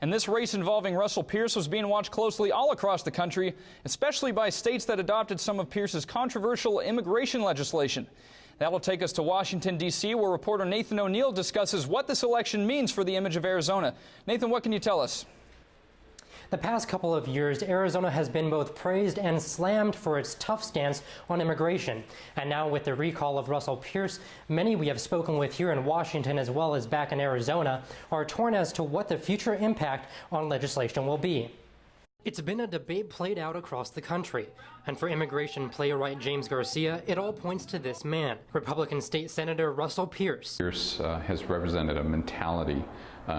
And this race involving Russell Pearce was being watched closely all across the country, especially by states that adopted some of Pearce's controversial immigration legislation. That will take us to Washington, D.C., where reporter Nathan O'Neill discusses what this election means for the image of Arizona. Nathan, what can you tell us? The past couple of years, Arizona has been both praised and slammed for its tough stance on immigration. And now with the recall of Russell Pearce, many we have spoken with here in Washington as well as back in Arizona are torn as to what the future impact on legislation will be. It's been a debate played out across the country. And for immigration playwright James Garcia, it all points to this man, Republican State Senator Russell Pearce. Pearce has represented a mentality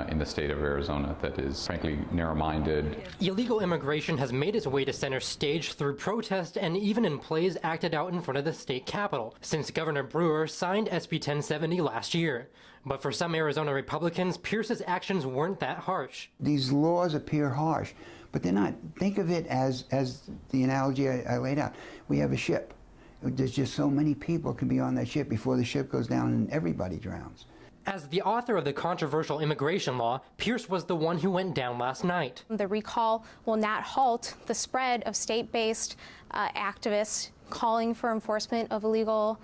in the state of Arizona that is frankly narrow-minded. Illegal immigration has made its way to center stage through protest and even in plays acted out in front of the state capitol since Governor Brewer signed SB 1070 last year. But for some Arizona Republicans, Pearce's actions weren't that harsh. These laws appear harsh, but they're not. Think of it as the analogy I laid out. We have a ship. There's just so many people can be on that ship before the ship goes down and everybody drowns. As the author of the controversial immigration law, Pearce was the one who went down last night. The recall will not halt the spread of state-based activists calling for enforcement of illegal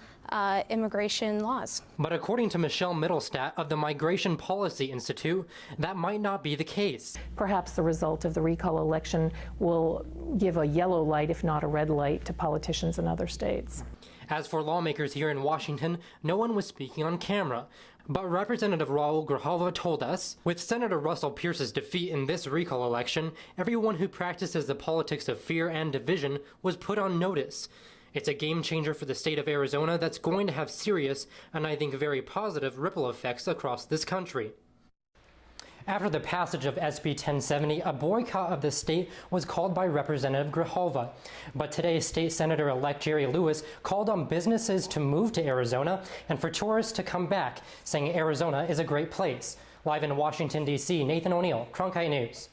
immigration laws. But according to Michelle Middlestat of the Migration Policy Institute, that might not be the case. Perhaps the result of the recall election will give a yellow light, if not a red light, to politicians in other states. As for lawmakers here in Washington, no one was speaking on camera. But Representative Raul Grijalva told us, with Senator Russell Pearce's defeat in this recall election, everyone who practices the politics of fear and division was put on notice. It's a game changer for the state of Arizona that's going to have serious and I think very positive ripple effects across this country. After the passage of SB 1070, a boycott of the state was called by Representative Grijalva. But today, State Senator-elect Jerry Lewis called on businesses to move to Arizona and for tourists to come back, saying Arizona is a great place. Live in Washington, D.C., Nathan O'Neill, Cronkite News.